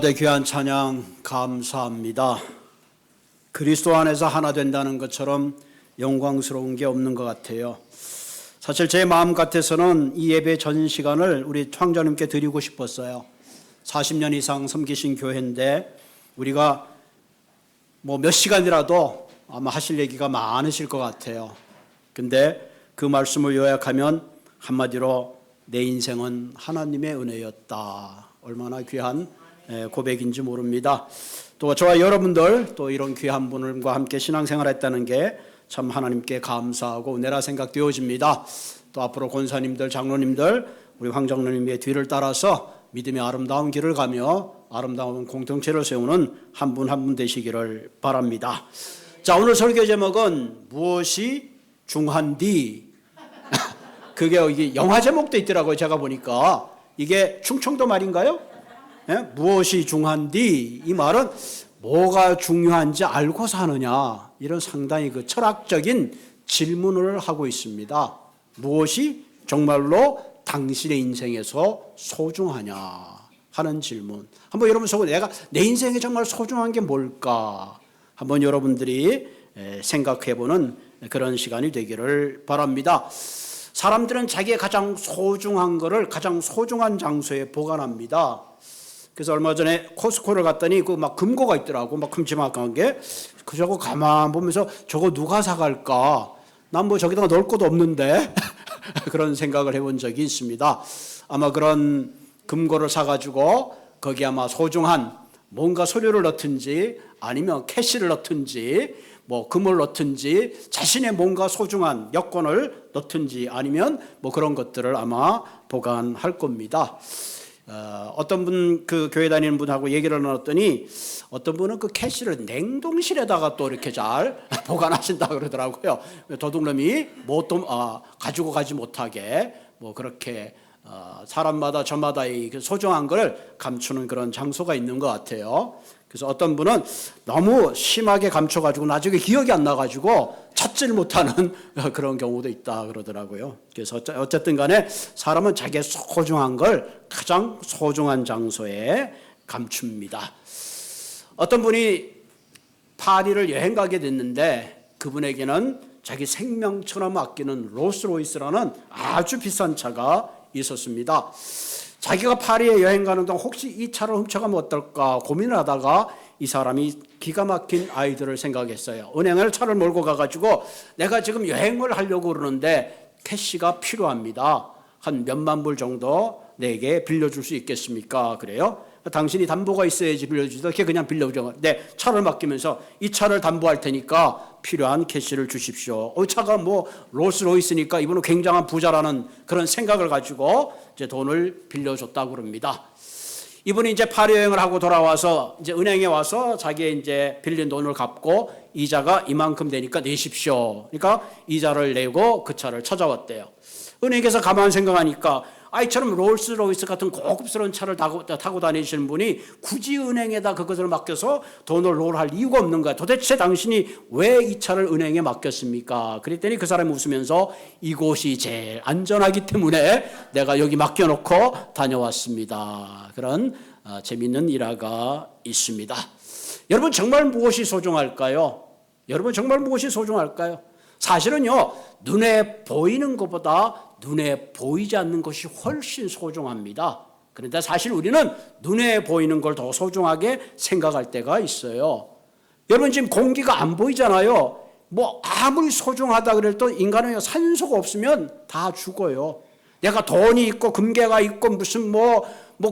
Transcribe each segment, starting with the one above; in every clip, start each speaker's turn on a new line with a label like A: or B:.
A: 네, 귀한 찬양 감사합니다. 그리스도 안에서 하나 된다는 것처럼 영광스러운 게 없는 것 같아요. 사실 제 마음 같아서는 이 예배 전 시간을 우리 창조님께 드리고 싶었어요. 40년 이상 섬기신 교회인데 우리가 몇 시간이라도 아마 하실 얘기가 많으실 것 같아요. 근데 그 말씀을 요약하면 한마디로 내 인생은 하나님의 은혜였다. 얼마나 귀한 고백인지 모릅니다. 또 저와 여러분들 또 이런 귀한 분들과 함께 신앙생활했다는 게 참 하나님께 감사하고 은혜라 생각되어집니다. 또 앞으로 권사님들, 장로님들, 우리 황 장로님의 뒤를 따라서 믿음의 아름다운 길을 가며 아름다운 공동체를 세우는 한 분 한 분 되시기를 바랍니다. 자, 오늘 설교 제목은 무엇이 중한디? 그게 여기 영화 제목도 있더라고요. 제가 보니까 이게 충청도 말인가요? 무엇이 중한디? 이 말은 뭐가 중요한지 알고 사느냐, 이런 상당히 그 철학적인 질문을 하고 있습니다. 무엇이 정말로 당신의 인생에서 소중하냐 하는 질문. 한번 여러분 속으로 내 인생에 정말 소중한 게 뭘까 한번 여러분들이 생각해보는 그런 시간이 되기를 바랍니다. 사람들은 자기의 가장 소중한 것을 가장 소중한 장소에 보관합니다. 그래서 얼마 전에 코스코를 갔더니 그 막 금고가 있더라고. 막 큼지막한 게. 저거 가만 보면서 저거 누가 사갈까? 난 저기다가 넣을 것도 없는데. 그런 생각을 해본 적이 있습니다. 아마 그런 금고를 사가지고 거기 아마 소중한 뭔가 서류를 넣든지 아니면 캐시를 넣든지 금을 넣든지 자신의 뭔가 소중한 여권을 넣든지 아니면 그런 것들을 아마 보관할 겁니다. 어떤 분, 그 교회 다니는 분하고 얘기를 나눴더니 어떤 분은 그 캐시를 냉동실에다가 또 이렇게 잘 보관하신다 그러더라고요. 도둑놈이 가지고 가지 못하게 그렇게 사람마다 저마다의 소중한 걸 감추는 그런 장소가 있는 것 같아요. 그래서 어떤 분은 너무 심하게 감춰가지고 나중에 기억이 안 나가지고 찾지를 못하는 그런 경우도 있다 그러더라고요. 그래서 어쨌든 간에 사람은 자기의 소중한 걸 가장 소중한 장소에 감춥니다. 어떤 분이 파리를 여행 가게 됐는데 그분에게는 자기 생명처럼 아끼는 롤스로이스라는 아주 비싼 차가 있었습니다. 자기가 파리에 여행 가는 동안 혹시 이 차를 훔쳐가면 어떨까 고민을 하다가 이 사람이 기가 막힌 아이디어를 생각했어요. 은행을 차를 몰고 가가지고 내가 지금 여행을 하려고 그러는데 캐시가 필요합니다. 한 몇만 불 정도 내게 빌려줄 수 있겠습니까? 그래요? 당신이 담보가 있어야지 빌려주지 이렇게 그냥 빌려주죠. 네, 차를 맡기면서 이 차를 담보할 테니까 필요한 캐시를 주십시오. 차가 롤스로이스니까 이분은 굉장한 부자라는 그런 생각을 가지고 이제 돈을 빌려줬다고 그럽니다. 이분이 이제 파리 여행을 하고 돌아와서 이제 은행에 와서 자기의 이제 빌린 돈을 갚고 이자가 이만큼 되니까 내십시오. 그러니까 이자를 내고 그 차를 찾아왔대요. 은행에서 가만 생각하니까 이처럼 롤스로이스 같은 고급스러운 차를 타고 다니시는 분이 굳이 은행에다 그것을 맡겨서 돈을 롤할 이유가 없는 거야. 도대체 당신이 왜 이 차를 은행에 맡겼습니까? 그랬더니 그 사람이 웃으면서 이곳이 제일 안전하기 때문에 내가 여기 맡겨놓고 다녀왔습니다. 그런 재미있는 일화가 있습니다. 여러분 정말 무엇이 소중할까요? 여러분 정말 무엇이 소중할까요? 사실은요, 눈에 보이는 것보다 눈에 보이지 않는 것이 훨씬 소중합니다. 그런데 사실 우리는 눈에 보이는 걸 더 소중하게 생각할 때가 있어요. 여러분 지금 공기가 안 보이잖아요. 아무리 소중하다 그래도 인간은 산소가 없으면 다 죽어요. 내가 돈이 있고 금괴가 있고 무슨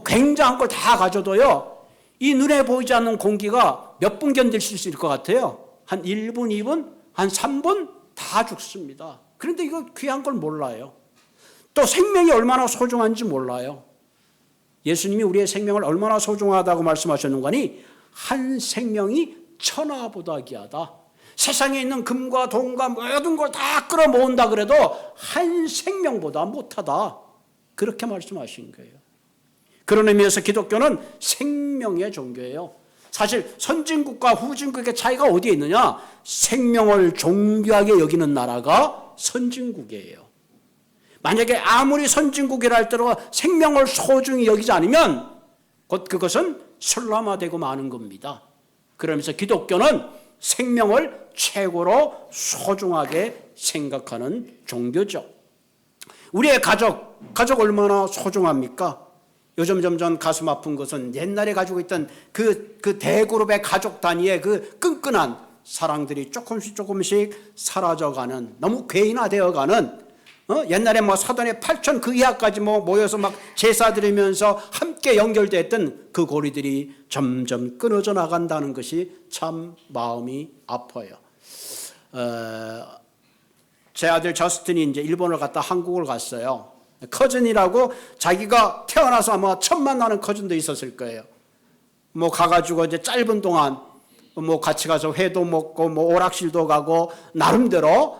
A: 굉장한 걸 다 가져도요, 이 눈에 보이지 않는 공기가 몇 분 견딜 수 있을 것 같아요? 한 1분, 2분, 한 3분 다 죽습니다. 그런데 이거 귀한 걸 몰라요. 또 생명이 얼마나 소중한지 몰라요. 예수님이 우리의 생명을 얼마나 소중하다고 말씀하셨는가니 한 생명이 천하보다 귀하다. 세상에 있는 금과 돈과 모든 걸 다 끌어모은다 그래도 한 생명보다 못하다. 그렇게 말씀하신 거예요. 그런 의미에서 기독교는 생명의 종교예요. 사실 선진국과 후진국의 차이가 어디에 있느냐? 생명을 존귀하게 여기는 나라가 선진국이에요. 만약에 아무리 선진국이라 할지라도 생명을 소중히 여기지 않으면 곧 그것은 설람화되고 마는 겁니다. 그러면서 기독교는 생명을 최고로 소중하게 생각하는 종교죠. 우리의 가족 얼마나 소중합니까? 요즘 점점 가슴 아픈 것은 옛날에 가지고 있던 그 대그룹의 가족 단위의 그 끈끈한 사랑들이 조금씩 사라져가는, 너무 괴인화되어가는, 옛날에 뭐 사돈의 8천 그 이하까지 모여서 막 제사 드리면서 함께 연결됐던 그 고리들이 점점 끊어져 나간다는 것이 참 마음이 아파요. 제 아들 저스틴이 이제 일본을 갔다 한국을 갔어요. 커즌이라고 자기가 태어나서 아마 처음 만나는 커즌도 있었을 거예요. 뭐 가가지고 이제 짧은 동안 뭐 같이 가서 회도 먹고 뭐 오락실도 가고 나름대로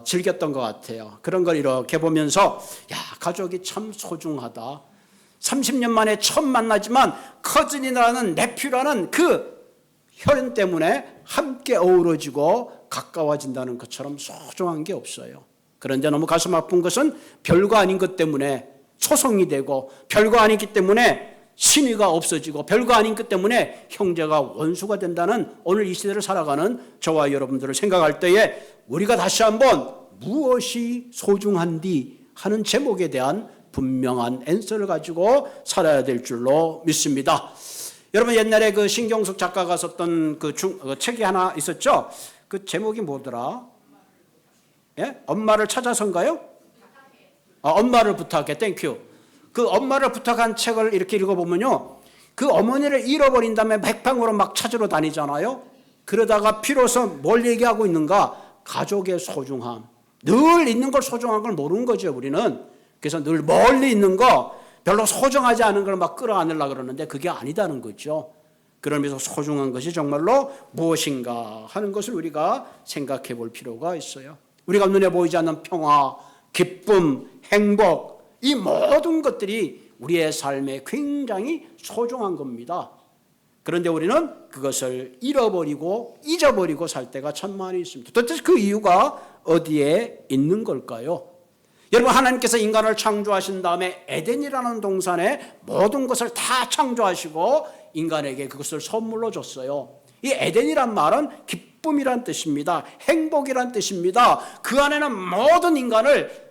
A: 즐겼던 것 같아요. 그런 걸 이렇게 보면서 야, 가족이 참 소중하다. 30년 만에 처음 만나지만 커즌이라는 네퓨라는 그 혈연 때문에 함께 어우러지고 가까워진다는 것처럼 소중한 게 없어요. 그런데 너무 가슴 아픈 것은 별거 아닌 것 때문에 소송이 되고, 별거 아니기 때문에 신의가 없어지고, 별거 아닌 것 때문에 형제가 원수가 된다는 오늘 이 시대를 살아가는 저와 여러분들을 생각할 때에 우리가 다시 한번 무엇이 소중한디 하는 제목에 대한 분명한 앤서를 가지고 살아야 될 줄로 믿습니다. 여러분, 옛날에 그 신경숙 작가가 썼던 그 책이 하나 있었죠? 그 제목이 뭐더라? 예? 엄마를 찾아서인가요? 엄마를 부탁해. 땡큐. 그 엄마를 부탁한 책을 이렇게 읽어보면요, 그 어머니를 잃어버린 다음에 백방으로 막 찾으러 다니잖아요. 그러다가 비로소 뭘 얘기하고 있는가? 가족의 소중함. 늘 있는 걸 소중한 걸 모르는 거죠, 우리는. 그래서 늘 멀리 있는 거, 별로 소중하지 않은 걸 막 끌어안으려고 그러는데 그게 아니다는 거죠. 그러면서 소중한 것이 정말로 무엇인가 하는 것을 우리가 생각해 볼 필요가 있어요. 우리가 눈에 보이지 않는 평화, 기쁨, 행복, 이 모든 것들이 우리의 삶에 굉장히 소중한 겁니다. 그런데 우리는 그것을 잃어버리고 잊어버리고 살 때가 참 많이 있습니다. 도대체 그 이유가 어디에 있는 걸까요? 여러분, 하나님께서 인간을 창조하신 다음에 에덴이라는 동산에 모든 것을 다 창조하시고 인간에게 그것을 선물로 줬어요. 이 에덴이란 말은 기쁨이란 뜻입니다. 행복이란 뜻입니다. 그 안에는 모든 인간을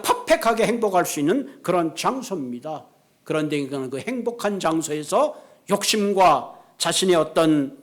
A: 퍼펙트하게 행복할 수 있는 그런 장소입니다. 그런데 인간은 그 행복한 장소에서 욕심과 자신의 어떤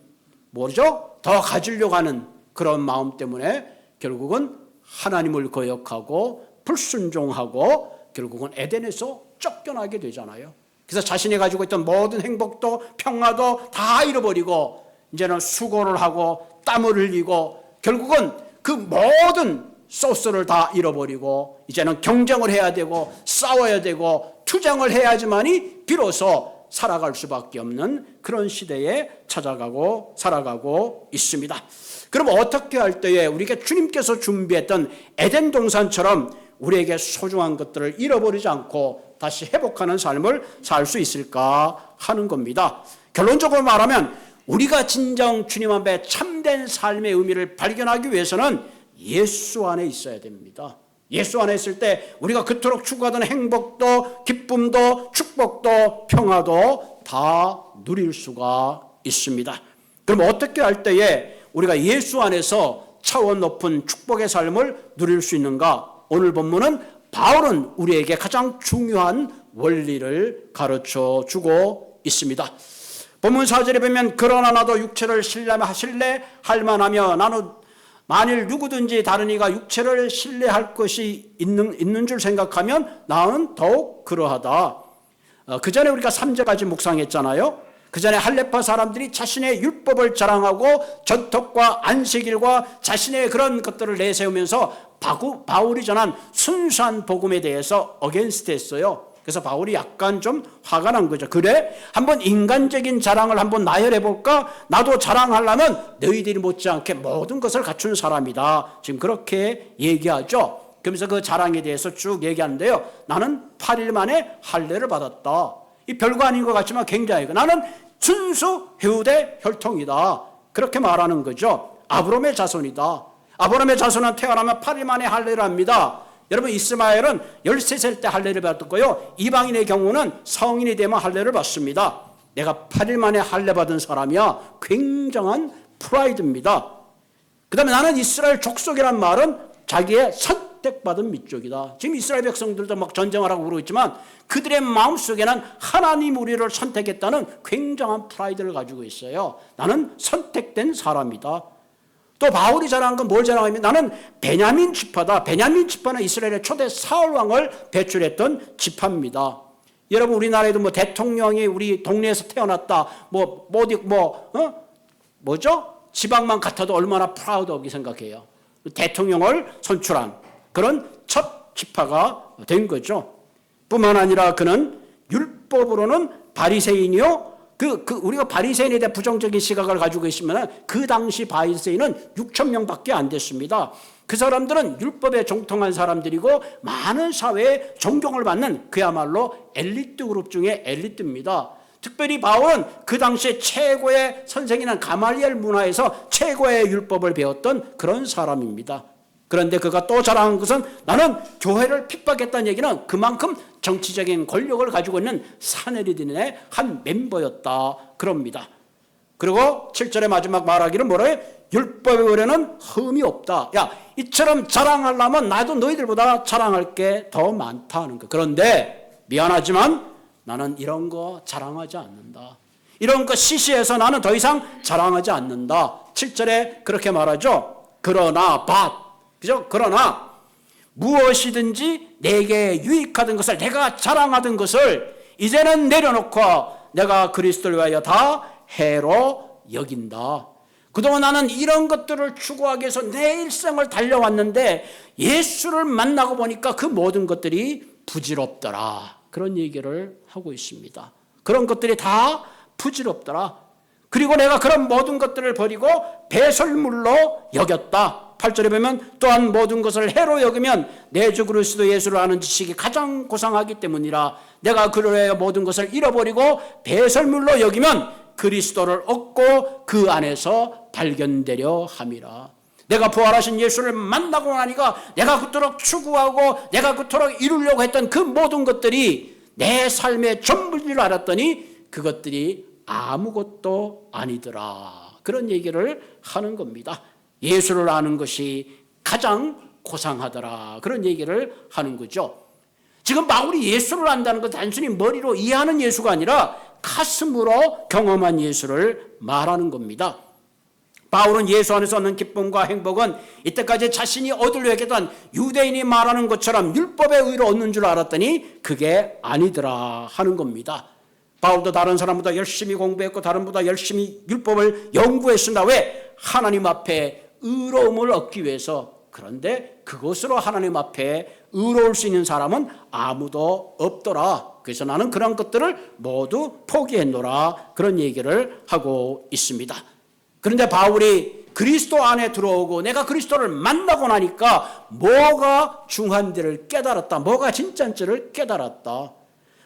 A: 더 가지려고 하는 그런 마음 때문에 결국은 하나님을 거역하고 불순종하고 결국은 에덴에서 쫓겨나게 되잖아요. 그래서 자신이 가지고 있던 모든 행복도 평화도 다 잃어버리고 이제는 수고를 하고 땀을 흘리고 결국은 그 모든 소스를 다 잃어버리고 이제는 경쟁을 해야 되고 싸워야 되고 투쟁을 해야지만이 비로소 살아갈 수밖에 없는 그런 시대에 찾아가고 살아가고 있습니다. 그럼 어떻게 할 때에 우리가 주님께서 준비했던 에덴 동산처럼 우리에게 소중한 것들을 잃어버리지 않고 다시 회복하는 삶을 살 수 있을까 하는 겁니다. 결론적으로 말하면 우리가 진정 주님 앞에 참된 삶의 의미를 발견하기 위해서는 예수 안에 있어야 됩니다. 예수 안에 있을 때 우리가 그토록 추구하던 행복도 기쁨도 축복도 평화도 다 누릴 수가 있습니다. 그럼 어떻게 할 때에 우리가 예수 안에서 차원 높은 축복의 삶을 누릴 수 있는가? 오늘 본문은 바울은 우리에게 가장 중요한 원리를 가르쳐 주고 있습니다. 본문 4절에 보면 그러나 나도 육체를 신뢰할 만하며 나는 만일 누구든지 다른 이가 육체를 신뢰할 것이 있는 줄 생각하면 나는 더욱 그러하다. 그 전에 우리가 3절까지 묵상했잖아요. 그 전에 할레파 사람들이 자신의 율법을 자랑하고 전통과 안식일과 자신의 그런 것들을 내세우면서 바울이 전한 순수한 복음에 대해서 어게인스트 했어요. 그래서 바울이 약간 좀 화가 난 거죠. 그래? 한번 인간적인 자랑을 한번 나열해볼까? 나도 자랑하려면 너희들이 못지않게 모든 것을 갖춘 사람이다. 지금 그렇게 얘기하죠. 그러면서 그 자랑에 대해서 쭉 얘기하는데요. 나는 8일 만에 할례를 받았다. 이 별거 아닌 것 같지만 굉장히 나는 순수 헤우대 혈통이다. 그렇게 말하는 거죠. 아브라함의 자손이다. 아브라함의 자손은 태어나면 8일 만에 할례를 합니다. 여러분, 이스마엘은 13살 때 할례를 받았고요. 이방인의 경우는 성인이 되면 할례를 받습니다. 내가 8일 만에 할례 받은 사람이야. 굉장한 프라이드입니다. 그 다음에 나는 이스라엘 족속이란 말은 자기의 선택받은 민족이다. 지금 이스라엘 백성들도 막 전쟁하라고 그러고 있지만 그들의 마음속에는 하나님 우리를 선택했다는 굉장한 프라이드를 가지고 있어요. 나는 선택된 사람이다. 또 바울이 자랑한 건 뭘 자랑하면 나는 베냐민 지파다. 베냐민 지파는 이스라엘의 초대 사울왕을 배출했던 지파입니다. 여러분 우리나라에도 뭐 대통령이 우리 동네에서 태어났다. 뭐죠? 지방만 같아도 얼마나 프라우드하게 생각해요. 대통령을 선출한 그런 첫 지파가 된 거죠. 뿐만 아니라 그는 율법으로는 바리새인이요. 우리가 바리새인에 대해 부정적인 시각을 가지고 있으면 그 당시 바리새인은 6천 명밖에 안 됐습니다. 그 사람들은 율법에 정통한 사람들이고 많은 사회에 존경을 받는 그야말로 엘리트 그룹 중에 엘리트입니다. 특별히 바울은 그 당시에 최고의 선생이란 가말리엘 문화에서 최고의 율법을 배웠던 그런 사람입니다. 그런데 그가 또 자랑한 것은 나는 교회를 핍박했다는 얘기는 그만큼 정치적인 권력을 가지고 있는 사내리딘의 한 멤버였다 그럽니다. 그리고 7절의 마지막 말하기를 뭐라 해? 율법의 의뢰는 흠이 없다. 야, 이처럼 자랑하려면 나도 너희들보다 자랑할 게 더 많다 하는 거. 그런데 미안하지만 나는 이런 거 자랑하지 않는다. 이런 거 시시해서 나는 더 이상 자랑하지 않는다. 7절에 그렇게 말하죠. 그러나 그죠? 그러나 무엇이든지 내게 유익하던 것을 내가 자랑하던 것을 이제는 내려놓고 내가 그리스도를 위하여 다 해로 여긴다. 그동안 나는 이런 것들을 추구하기 위해서 내 일생을 달려왔는데 예수를 만나고 보니까 그 모든 것들이 부질없더라. 그런 얘기를 하고 있습니다. 그런 것들이 다 부질없더라. 그리고 내가 그런 모든 것들을 버리고 배설물로 여겼다. 8절에 보면 또한 모든 것을 해로 여기면 내 주 그리스도 예수를 아는 지식이 가장 고상하기 때문이라. 내가 그를 위하여 모든 것을 잃어버리고 배설물로 여기면 그리스도를 얻고 그 안에서 발견되려 함이라. 내가 부활하신 예수를 만나고 나니까 내가 그토록 추구하고 내가 그토록 이루려고 했던 그 모든 것들이 내 삶의 전부인 줄 알았더니 그것들이 아무것도 아니더라. 그런 얘기를 하는 겁니다. 예수를 아는 것이 가장 고상하더라. 그런 얘기를 하는 거죠. 지금 바울이 예수를 안다는 건 단순히 머리로 이해하는 예수가 아니라 가슴으로 경험한 예수를 말하는 겁니다. 바울은 예수 안에서 얻는 기쁨과 행복은 이때까지 자신이 얻으려 했던 유대인이 말하는 것처럼 율법의 의로 얻는 줄 알았더니 그게 아니더라 하는 겁니다. 바울도 다른 사람보다 열심히 공부했고 다른 보다 열심히 율법을 연구했습니다. 왜? 하나님 앞에 의로움을 얻기 위해서. 그런데 그것으로 하나님 앞에 의로울 수 있는 사람은 아무도 없더라. 그래서 나는 그런 것들을 모두 포기했노라. 그런 얘기를 하고 있습니다. 그런데 바울이 그리스도 안에 들어오고 내가 그리스도를 만나고 나니까 뭐가 중요한지를 깨달았다. 뭐가 진짜인지를 깨달았다.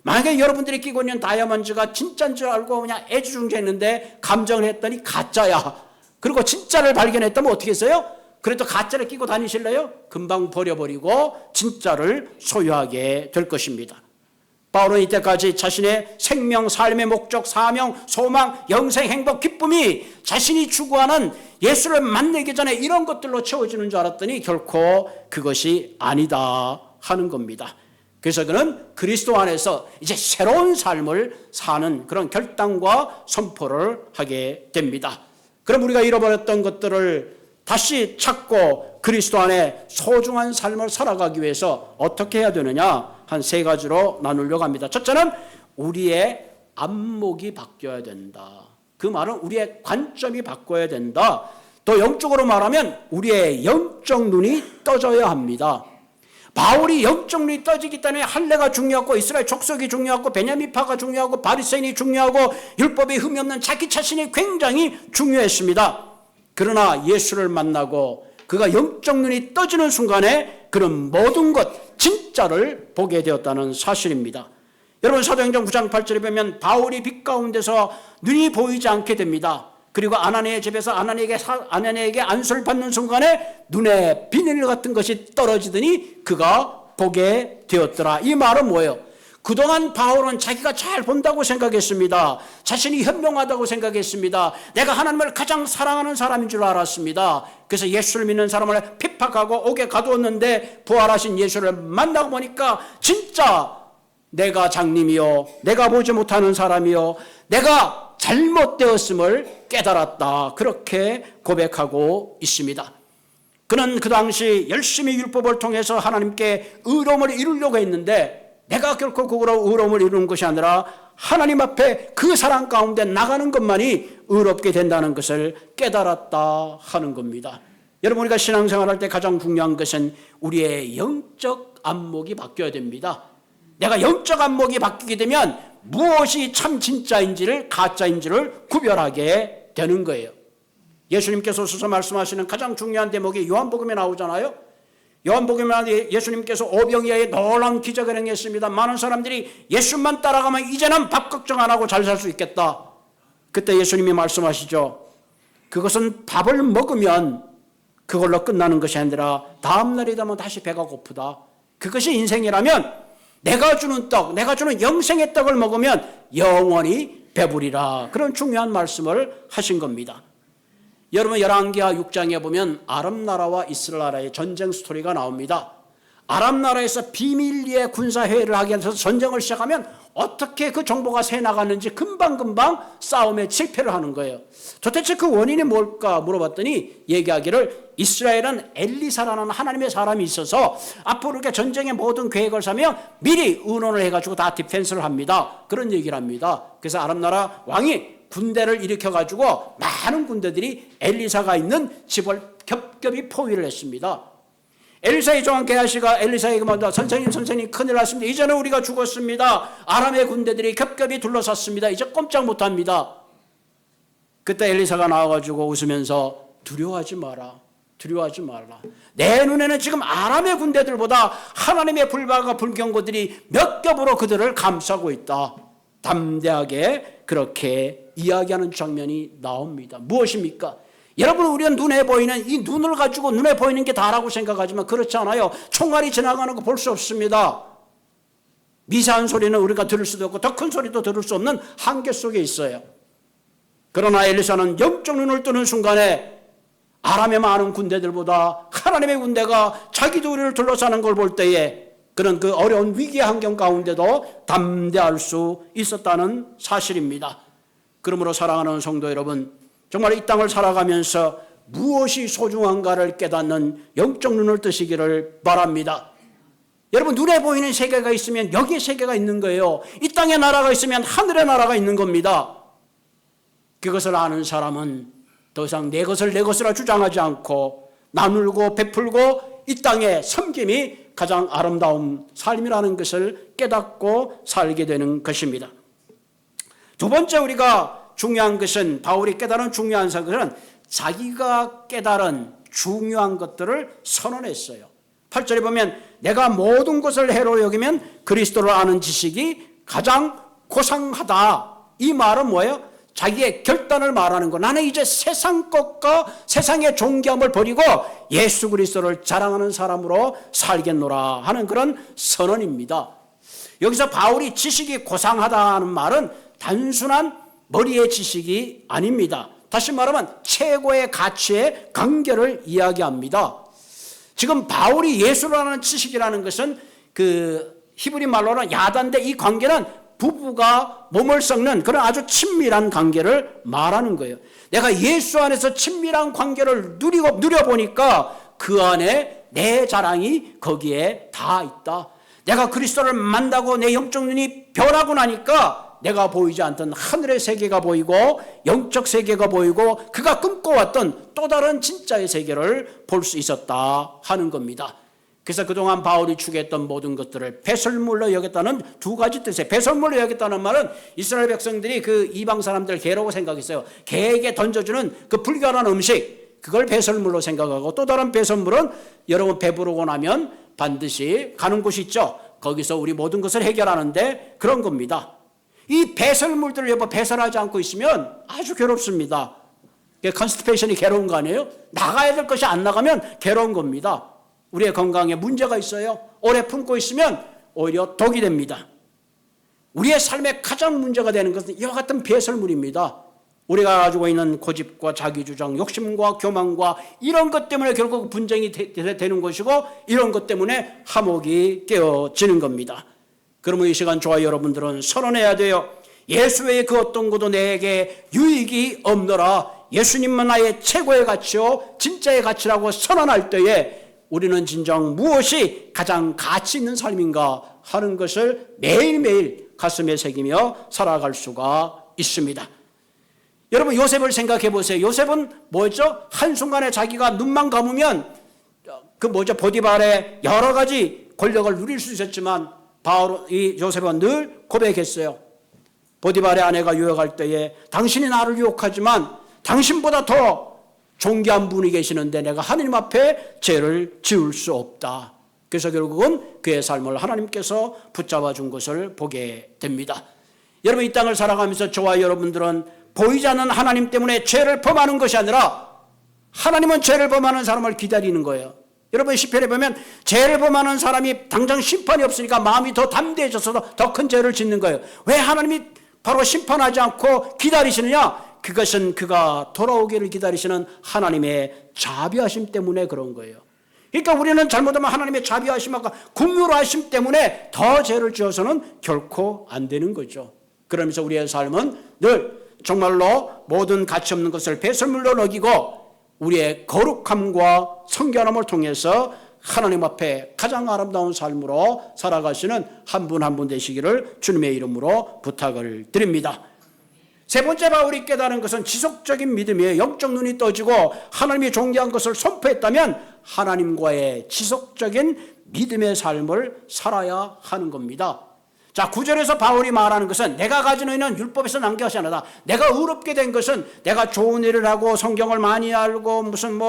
A: 만약에 여러분들이 끼고 있는 다이아몬드가 진짜인 줄 알고 그냥 애지중지했는데 감정을 했더니 가짜야. 그리고 진짜를 발견했다면 어떻게 했어요? 그래도 가짜를 끼고 다니실래요? 금방 버려버리고 진짜를 소유하게 될 것입니다. 바울은 이때까지 자신의 생명, 삶의 목적, 사명, 소망, 영생, 행복, 기쁨이 자신이 추구하는 예수를 만나기 전에 이런 것들로 채워지는 줄 알았더니 결코 그것이 아니다 하는 겁니다. 그래서 그는 그리스도 안에서 이제 새로운 삶을 사는 그런 결단과 선포를 하게 됩니다. 그럼 우리가 잃어버렸던 것들을 다시 찾고 그리스도 안에 소중한 삶을 살아가기 위해서 어떻게 해야 되느냐? 한 세 가지로 나누려고 합니다. 첫째는 우리의 안목이 바뀌어야 된다. 그 말은 우리의 관점이 바뀌어야 된다. 또 영적으로 말하면 우리의 영적 눈이 떠져야 합니다. 바울이 영적 눈이 떠지기 때문에 할례가 중요하고 이스라엘 족속이 중요하고 베냐민파가 중요하고 바리새인이 중요하고 율법에 흠이 없는 자기 자신이 굉장히 중요했습니다. 그러나 예수를 만나고 그가 영적 눈이 떠지는 순간에 그런 모든 것 진짜를 보게 되었다는 사실입니다. 여러분 사도행전 9장 8절에 보면 바울이 빛 가운데서 눈이 보이지 않게 됩니다. 그리고 아나니의 집에서 아나니에게 안수를 받는 순간에 눈에 비늘 같은 것이 떨어지더니 그가 보게 되었더라. 이 말은 뭐예요? 그동안 바울은 자기가 잘 본다고 생각했습니다. 자신이 현명하다고 생각했습니다. 내가 하나님을 가장 사랑하는 사람인 줄 알았습니다. 그래서 예수를 믿는 사람을 핍박하고 옥에 가두었는데 부활하신 예수를 만나고 보니까 진짜 내가 장님이요, 내가 보지 못하는 사람이요, 내가 잘못되었음을 깨달았다. 그렇게 고백하고 있습니다. 그는 그 당시 열심히 율법을 통해서 하나님께 의로움을 이루려고 했는데 내가 결코 그거로 의로움을 이루는 것이 아니라 하나님 앞에 그 사랑 가운데 나가는 것만이 의롭게 된다는 것을 깨달았다 하는 겁니다. 여러분, 우리가 신앙생활할 때 가장 중요한 것은 우리의 영적 안목이 바뀌어야 됩니다. 내가 영적 안목이 바뀌게 되면 무엇이 참 진짜인지를 가짜인지를 구별하게 되는 거예요. 예수님께서 스스로 말씀하시는 가장 중요한 대목이 요한복음에 나오잖아요. 요한복음에 예수님께서 오병이어의 놀라운 기적을 행했습니다. 많은 사람들이 예수만 따라가면 이제는 밥 걱정 안 하고 잘 살 수 있겠다. 그때 예수님이 말씀하시죠. 그것은 밥을 먹으면 그걸로 끝나는 것이 아니라 다음날이 되면 다시 배가 고프다. 그것이 인생이라면 내가 주는 떡, 내가 주는 영생의 떡을 먹으면 영원히 배부리라. 그런 중요한 말씀을 하신 겁니다. 여러분, 열왕기하 6장에 보면 아람 나라와 이스라엘 나라의 전쟁 스토리가 나옵니다. 아람 나라에서 비밀리에 군사회의를 하게 해서 전쟁을 시작하면 어떻게 그 정보가 새나갔는지 금방금방 싸움에 실패를 하는 거예요. 도대체 그 원인이 뭘까 물어봤더니 얘기하기를 이스라엘은 엘리사라는 하나님의 사람이 있어서 앞으로 이렇게 전쟁의 모든 계획을 세우면 미리 의논을 해가지고 다 디펜스를 합니다. 그런 얘기를 합니다. 그래서 아람 나라 왕이 군대를 일으켜가지고 많은 군대들이 엘리사가 있는 집을 겹겹이 포위를 했습니다. 엘리사의 종한 게하시가 엘리사에게 먼저 선생님 큰일 났습니다. 이제는 우리가 죽었습니다. 아람의 군대들이 겹겹이 둘러쌌습니다. 이제 꼼짝 못합니다. 그때 엘리사가 나와가지고 웃으면서 두려워하지 마라. 내 눈에는 지금 아람의 군대들보다 하나님의 불바가 불경고들이 몇 겹으로 그들을 감싸고 있다. 담대하게 그렇게 이야기하는 장면이 나옵니다. 무엇입니까? 여러분, 우리는 눈에 보이는 이 눈을 가지고 눈에 보이는 게 다라고 생각하지만 그렇지 않아요. 총알이 지나가는 거 볼 수 없습니다. 미세한 소리는 우리가 들을 수도 없고 더 큰 소리도 들을 수 없는 한계 속에 있어요. 그러나 엘리사는 영적 눈을 뜨는 순간에 아람의 많은 군대들보다 하나님의 군대가 자기도 우리를 둘러싸는 걸 볼 때에 그는 그 어려운 위기의 환경 가운데도 담대할 수 있었다는 사실입니다. 그러므로 사랑하는 성도 여러분, 정말 이 땅을 살아가면서 무엇이 소중한가를 깨닫는 영적 눈을 뜨시기를 바랍니다. 여러분, 눈에 보이는 세계가 있으면 여기에 세계가 있는 거예요. 이 땅에 나라가 있으면 하늘의 나라가 있는 겁니다. 그것을 아는 사람은 더 이상 내 것이라 주장하지 않고 나누고 베풀고 이 땅의 섬김이 가장 아름다운 삶이라는 것을 깨닫고 살게 되는 것입니다. 두 번째 우리가 중요한 것은, 바울이 깨달은 중요한 사실은 자기가 깨달은 중요한 것들을 선언했어요. 8절에 보면 내가 모든 것을 해로 여기면 그리스도를 아는 지식이 가장 고상하다. 이 말은 뭐예요? 자기의 결단을 말하는 거. 나는 이제 세상 것과 세상의 존귀함을 버리고 예수 그리스도를 자랑하는 사람으로 살겠노라 하는 그런 선언입니다. 여기서 바울이 지식이 고상하다는 말은 단순한 머리의 지식이 아닙니다. 다시 말하면 최고의 가치의 관계를 이야기합니다. 지금 바울이 예수를 아는 지식이라는 것은 그 히브리 말로는 야단데, 이 관계는 부부가 몸을 썩는 그런 아주 친밀한 관계를 말하는 거예요. 내가 예수 안에서 친밀한 관계를 누려보니까 그 안에 내 자랑이 거기에 다 있다. 내가 그리스도를 만나고 내 영적 눈이 변하고 나니까 내가 보이지 않던 하늘의 세계가 보이고 영적 세계가 보이고 그가 꿈꿔왔던 또 다른 진짜의 세계를 볼 수 있었다 하는 겁니다. 그래서 그동안 바울이 추구했던 모든 것들을 배설물로 여겼다는 두 가지 뜻이에요. 배설물로 여겼다는 말은 이스라엘 백성들이 그 이방 사람들 개라고 생각했어요. 개에게 던져주는 그 불결한 음식, 그걸 배설물로 생각하고, 또 다른 배설물은 여러분 배부르고 나면 반드시 가는 곳이 있죠. 거기서 우리 모든 것을 해결하는데 그런 겁니다. 이 배설물들을 여보 배설하지 않고 있으면 아주 괴롭습니다. 컨스티페이션이 괴로운 거 아니에요? 나가야 될 것이 안 나가면 괴로운 겁니다. 우리의 건강에 문제가 있어요. 오래 품고 있으면 오히려 독이 됩니다. 우리의 삶에 가장 문제가 되는 것은 이와 같은 배설물입니다. 우리가 가지고 있는 고집과 자기주장, 욕심과 교만과 이런 것 때문에 결국 분쟁이 되는 것이고, 이런 것 때문에 화목이 깨어지는 겁니다. 그러면 이 시간 저와 여러분들은 선언해야 돼요. 예수 외에 그 어떤 것도 내게 유익이 없노라. 예수님만 나의 최고의 가치요 진짜의 가치라고 선언할 때에 우리는 진정 무엇이 가장 가치 있는 삶인가 하는 것을 매일매일 가슴에 새기며 살아갈 수가 있습니다. 여러분, 요셉을 생각해 보세요. 요셉은 뭐였죠? 한순간에 자기가 눈만 감으면 보디발의 여러 가지 권력을 누릴 수 있었지만 이 요셉은 늘 고백했어요. 보디발의 아내가 유혹할 때에 당신이 나를 유혹하지만 당신보다 더 존귀한 분이 계시는데 내가 하나님 앞에 죄를 지을 수 없다. 그래서 결국은 그의 삶을 하나님께서 붙잡아 준 것을 보게 됩니다. 여러분, 이 땅을 살아가면서 저와 여러분들은 보이지 않는 하나님 때문에 죄를 범하는 것이 아니라 하나님은 죄를 범하는 사람을 기다리는 거예요. 여러분, 시편에 보면 죄를 범하는 사람이 당장 심판이 없으니까 마음이 더 담대해져서 더 큰 죄를 짓는 거예요. 왜 하나님이 바로 심판하지 않고 기다리시느냐? 그것은 그가 돌아오기를 기다리시는 하나님의 자비하심 때문에 그런 거예요. 그러니까 우리는 잘못하면 하나님의 자비하심과 긍휼하심 때문에 더 죄를 지어서는 결코 안 되는 거죠. 그러면서 우리의 삶은 늘 정말로 모든 가치 없는 것을 배설물로 여기고 우리의 거룩함과 성결함을 통해서 하나님 앞에 가장 아름다운 삶으로 살아가시는 한 분 한 분 되시기를 주님의 이름으로 부탁을 드립니다. 세 번째 바울이 깨달은 것은 지속적인 믿음이에요. 영적 눈이 떠지고 하나님이 존귀한 것을 선포했다면 하나님과의 지속적인 믿음의 삶을 살아야 하는 겁니다. 자, 9절에서 바울이 말하는 것은 내가 가진 의는 율법에서 난 것이 아니다. 내가 의롭게 된 것은 내가 좋은 일을 하고 성경을 많이 알고 무슨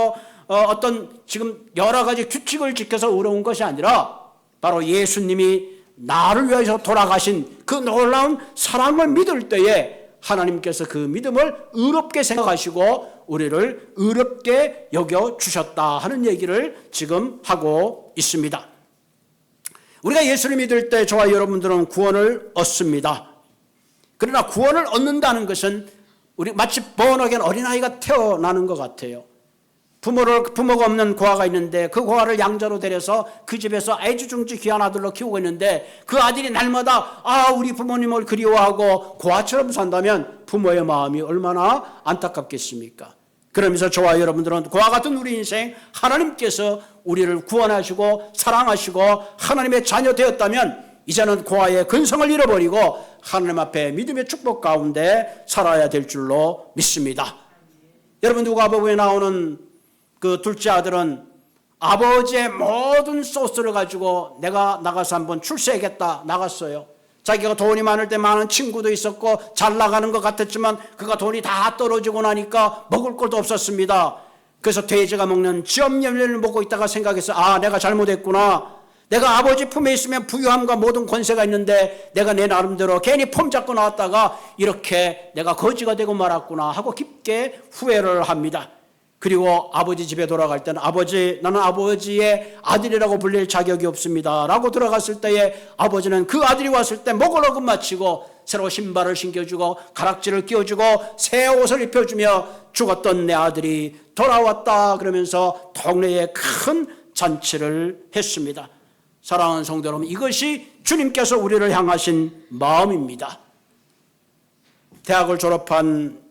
A: 어떤 지금 여러 가지 규칙을 지켜서 의로운 것이 아니라 바로 예수님이 나를 위해서 돌아가신 그 놀라운 사랑을 믿을 때에 하나님께서 그 믿음을 의롭게 생각하시고 우리를 의롭게 여겨주셨다 하는 얘기를 지금 하고 있습니다. 우리가 예수를 믿을 때 저와 여러분들은 구원을 얻습니다. 그러나 구원을 얻는다는 것은 우리 마치 번어겐 어린아이가 태어나는 것 같아요. 부모가 없는 고아가 있는데 그 고아를 양자로 데려서 그 집에서 애지중지 귀한 아들로 키우고 있는데 그 아들이 날마다 우리 부모님을 그리워하고 고아처럼 산다면 부모의 마음이 얼마나 안타깝겠습니까? 그러면서 저와 여러분들은 고아 같은 우리 인생 하나님께서 우리를 구원하시고 사랑하시고 하나님의 자녀 되었다면 이제는 고아의 근성을 잃어버리고 하나님 앞에 믿음의 축복 가운데 살아야 될 줄로 믿습니다. 여러분, 누가복음에 나오는 그 둘째 아들은 아버지의 모든 소스를 가지고 내가 나가서 한번 출세하겠다 나갔어요. 자기가 돈이 많을 때 많은 친구도 있었고 잘 나가는 것 같았지만 그가 돈이 다 떨어지고 나니까 먹을 것도 없었습니다. 그래서 돼지가 먹는 지엄열매를 먹고 있다가 생각했어요. 내가 잘못했구나. 내가 아버지 품에 있으면 부유함과 모든 권세가 있는데 내가 내 나름대로 괜히 폼 잡고 나왔다가 이렇게 내가 거지가 되고 말았구나 하고 깊게 후회를 합니다. 그리고 아버지 집에 돌아갈 때는 나는 아버지의 아들이라고 불릴 자격이 없습니다 라고 들어갔을 때에 아버지는 그 아들이 왔을 때 목을 어금 맞추고 새로 신발을 신겨주고 가락지를 끼워주고 새 옷을 입혀주며 죽었던 내 아들이 돌아왔다 그러면서 동네에 큰 잔치를 했습니다. 사랑하는 성도 여러분, 이것이 주님께서 우리를 향하신 마음입니다. 대학을 졸업한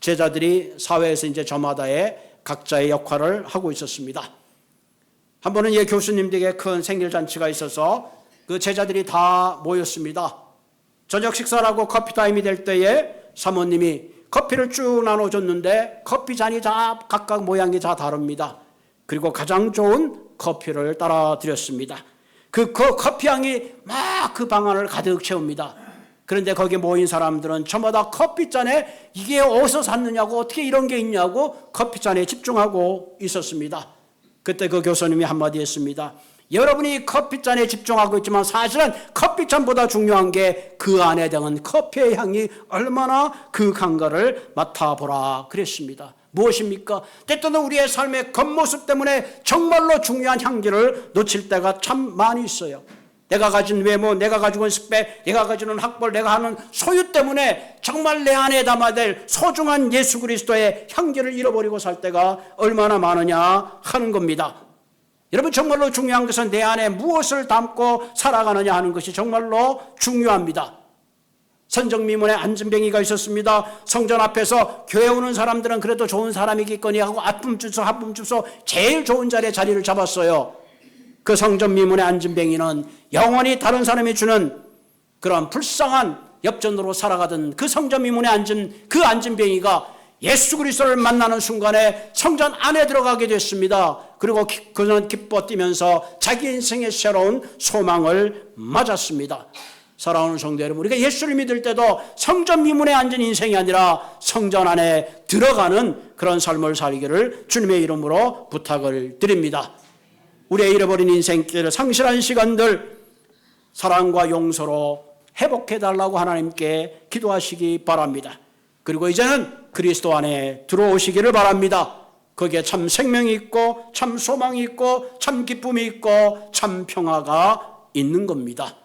A: 제자들이 사회에서 이제 저마다의 각자의 역할을 하고 있었습니다. 한 번은 교수님들에게 큰 생일 잔치가 있어서 그 제자들이 다 모였습니다. 저녁 식사를 하고 커피 타임이 될 때에 사모님이 커피를 쭉 나눠줬는데 커피 잔이 다 각각 모양이 다 다릅니다. 그리고 가장 좋은 커피를 따라 드렸습니다. 그 커피 향이 막 그 방 안을 가득 채웁니다. 그런데 거기 모인 사람들은 저마다 커피잔에 이게 어디서 샀느냐고 어떻게 이런 게 있냐고 커피잔에 집중하고 있었습니다. 그때 그 교수님이 한마디 했습니다. 여러분이 커피잔에 집중하고 있지만 사실은 커피잔보다 중요한 게 그 안에 담은 커피의 향이 얼마나 극한가를 맡아보라 그랬습니다. 무엇입니까? 때때로 우리의 삶의 겉모습 때문에 정말로 중요한 향기를 놓칠 때가 참 많이 있어요. 내가 가진 외모, 내가 가지고 있는 스펙, 내가 가지는 학벌, 내가 하는 소유 때문에 정말 내 안에 담아야 될 소중한 예수 그리스도의 향기를 잃어버리고 살 때가 얼마나 많으냐 하는 겁니다. 여러분, 정말로 중요한 것은 내 안에 무엇을 담고 살아가느냐 하는 것이 정말로 중요합니다. 선정미문에 안진뱅이가 있었습니다. 성전 앞에서 교회 오는 사람들은 그래도 좋은 사람이겠거니 하고 아픔 주소 하품 주소 제일 좋은 자리에 자리를 잡았어요. 그 성전미문의 안진뱅이는 영원히 다른 사람이 주는 그런 불쌍한 엽전으로 살아가던 그 성전미문에 앉은 그 안진뱅이가 예수 그리스도를 만나는 순간에 성전 안에 들어가게 됐습니다. 그리고 그는 기뻐 뛰면서 자기 인생의 새로운 소망을 맞았습니다. 사랑하는 성도 여러분, 우리가 예수를 믿을 때도 성전 미문에 앉은 인생이 아니라 성전 안에 들어가는 그런 삶을 살기를 주님의 이름으로 부탁을 드립니다. 우리의 잃어버린 인생길, 상실한 시간들 사랑과 용서로 회복해달라고 하나님께 기도하시기 바랍니다. 그리고 이제는 그리스도 안에 들어오시기를 바랍니다. 거기에 참 생명이 있고 참 소망이 있고 참 기쁨이 있고 참 평화가 있는 겁니다.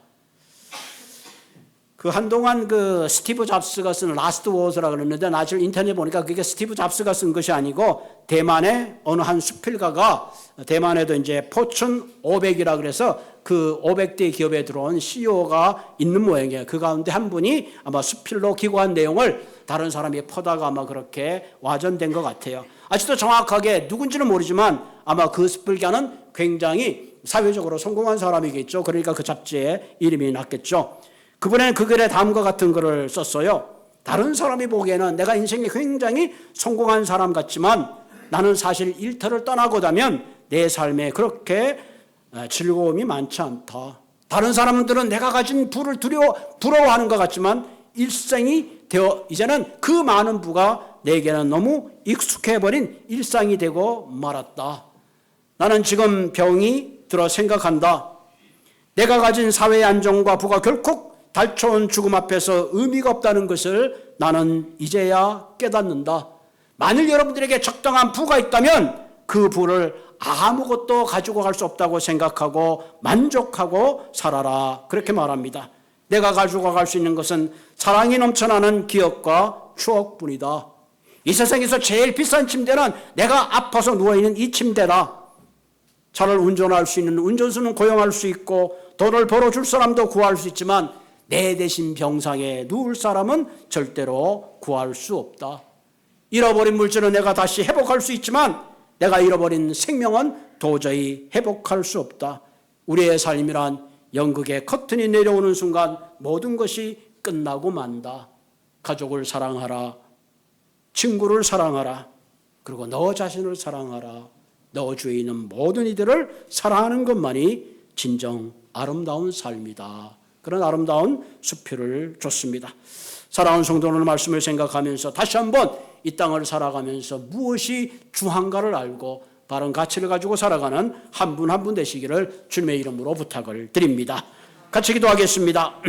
A: 한동안 스티브 잡스가 쓴 라스트 워즈라고 그러는데 나중에 인터넷에 보니까 그게 스티브 잡스가 쓴 것이 아니고 대만의 어느 한 수필가가, 대만에도 이제 포춘 500이라 그래서 그 500대 기업에 들어온 CEO가 있는 모양이에요. 그 가운데 한 분이 아마 수필로 기고한 내용을 다른 사람이 퍼다가 아마 그렇게 와전된 것 같아요. 아직도 정확하게 누군지는 모르지만 아마 그 수필가는 굉장히 사회적으로 성공한 사람이겠죠. 그러니까 그 잡지에 이름이 났겠죠. 그분은 그 글에 다음과 같은 글을 썼어요. 다른 사람이 보기에는 내가 인생에 굉장히 성공한 사람 같지만 나는 사실 일터를 떠나고 나면 내 삶에 그렇게 즐거움이 많지 않다. 다른 사람들은 내가 가진 부를 부러워하는 것 같지만 일생이 되어 이제는 그 많은 부가 내게는 너무 익숙해버린 일상이 되고 말았다. 나는 지금 병이 들어 생각한다. 내가 가진 사회의 안정과 부가 결코 달쳐온 죽음 앞에서 의미가 없다는 것을 나는 이제야 깨닫는다. 만일 여러분들에게 적당한 부가 있다면 그 부를 아무것도 가지고 갈 수 없다고 생각하고 만족하고 살아라. 그렇게 말합니다. 내가 가지고 갈 수 있는 것은 사랑이 넘쳐나는 기억과 추억뿐이다. 이 세상에서 제일 비싼 침대는 내가 아파서 누워있는 이 침대다. 차를 운전할 수 있는 운전수는 고용할 수 있고 돈을 벌어줄 사람도 구할 수 있지만 내 대신 병상에 누울 사람은 절대로 구할 수 없다. 잃어버린 물질은 내가 다시 회복할 수 있지만 내가 잃어버린 생명은 도저히 회복할 수 없다. 우리의 삶이란 연극의 커튼이 내려오는 순간 모든 것이 끝나고 만다. 가족을 사랑하라. 친구를 사랑하라. 그리고 너 자신을 사랑하라. 너 주위에 있는 모든 이들을 사랑하는 것만이 진정 아름다운 삶이다. 그런 아름다운 수표를 줬습니다. 사랑하는 성도는 말씀을 생각하면서 다시 한번 이 땅을 살아가면서 무엇이 중요한가를 알고 바른 가치를 가지고 살아가는 한 분 한 분 되시기를 주님의 이름으로 부탁을 드립니다. 같이 기도하겠습니다.